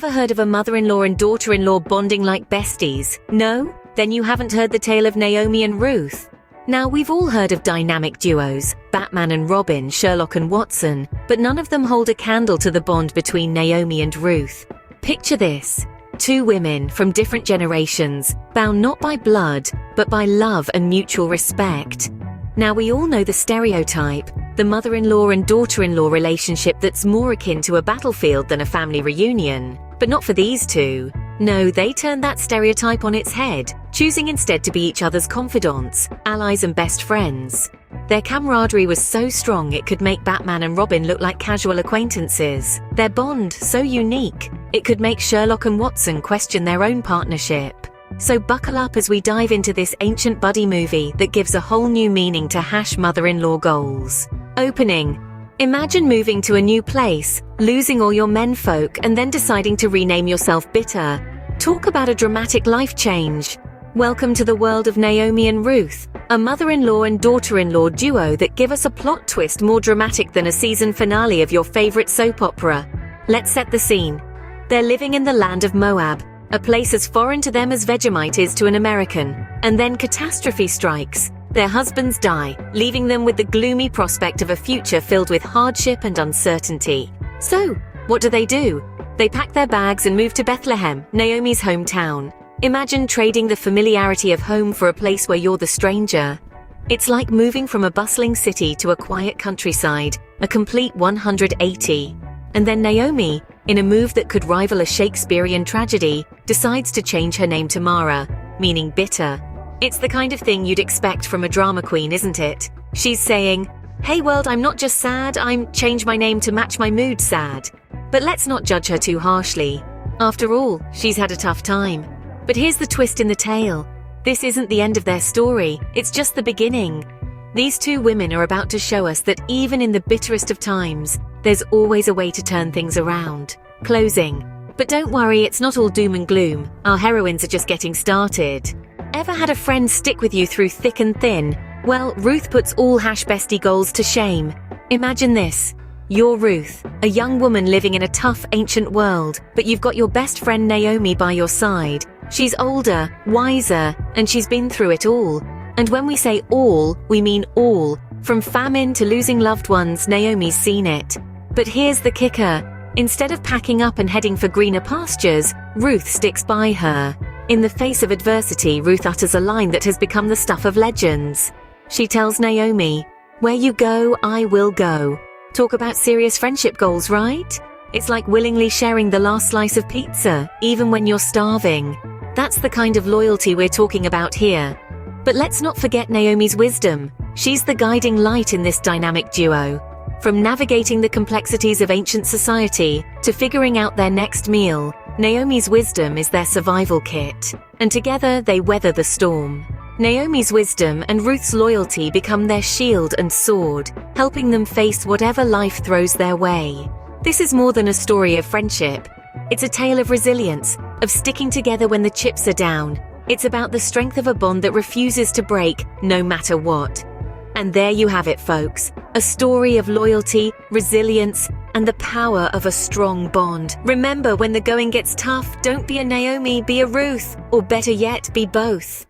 Ever heard of a mother-in-law and daughter-in-law bonding like besties? No? Then you haven't heard the tale of Naomi and Ruth. Now, we've all heard of dynamic duos, Batman and Robin, Sherlock and Watson, but none of them hold a candle to the bond between Naomi and Ruth. Picture this. Two women from different generations, bound not by blood, but by love and mutual respect. Now, we all know the stereotype, the mother-in-law and daughter-in-law relationship that's more akin to a battlefield than a family reunion. But not for these two. No, they turned that stereotype on its head, choosing instead to be each other's confidants, allies and best friends. Their camaraderie was so strong it could make Batman and Robin look like casual acquaintances. Their bond so unique, it could make Sherlock and Watson question their own partnership. So buckle up as we dive into this ancient buddy movie that gives a whole new meaning to mother-in-law goals. Opening. Imagine moving to a new place, losing all your menfolk, and then deciding to rename yourself Bitter. Talk about a dramatic life change. Welcome to the world of Naomi and Ruth, a mother-in-law and daughter-in-law duo that give us a plot twist more dramatic than a season finale of your favorite soap opera. Let's set the scene. They're living in the land of Moab, a place as foreign to them as Vegemite is to an American. And then catastrophe strikes. Their husbands die, leaving them with the gloomy prospect of a future filled with hardship and uncertainty. So, what do? They pack their bags and move to Bethlehem, Naomi's hometown. Imagine trading the familiarity of home for a place where you're the stranger. It's like moving from a bustling city to a quiet countryside, a complete 180. And then Naomi, in a move that could rival a Shakespearean tragedy, decides to change her name to Mara, meaning bitter. It's the kind of thing you'd expect from a drama queen, isn't it? She's saying, "Hey world, I'm not just sad, I'm change my name to match my mood sad." But let's not judge her too harshly. After all, she's had a tough time. But here's the twist in the tale. This isn't the end of their story, it's just the beginning. These two women are about to show us that even in the bitterest of times, there's always a way to turn things around. Closing. But don't worry, it's not all doom and gloom. Our heroines are just getting started. Ever had a friend stick with you through thick and thin? Well, Ruth puts all bestie goals to shame. Imagine this. You're Ruth, a young woman living in a tough ancient world, but you've got your best friend Naomi by your side. She's older, wiser, and she's been through it all. And when we say all, we mean all. From famine to losing loved ones, Naomi's seen it. But here's the kicker. Instead of packing up and heading for greener pastures, Ruth sticks by her. In the face of adversity, Ruth utters a line that has become the stuff of legends. She tells Naomi, "Where you go, I will go." Talk about serious friendship goals, right? It's like willingly sharing the last slice of pizza, even when you're starving. That's the kind of loyalty we're talking about here. But let's not forget Naomi's wisdom. She's the guiding light in this dynamic duo. From navigating the complexities of ancient society to figuring out their next meal, Naomi's wisdom is their survival kit. And together they weather the storm. Naomi's wisdom and Ruth's loyalty become their shield and sword, helping them face whatever life throws their way. This is more than a story of friendship. It's a tale of resilience, of sticking together when the chips are down. It's about the strength of a bond that refuses to break, no matter what. And there you have it, folks. A story of loyalty, resilience, and the power of a strong bond. Remember, when the going gets tough, don't be a Naomi, be a Ruth, or better yet, be both.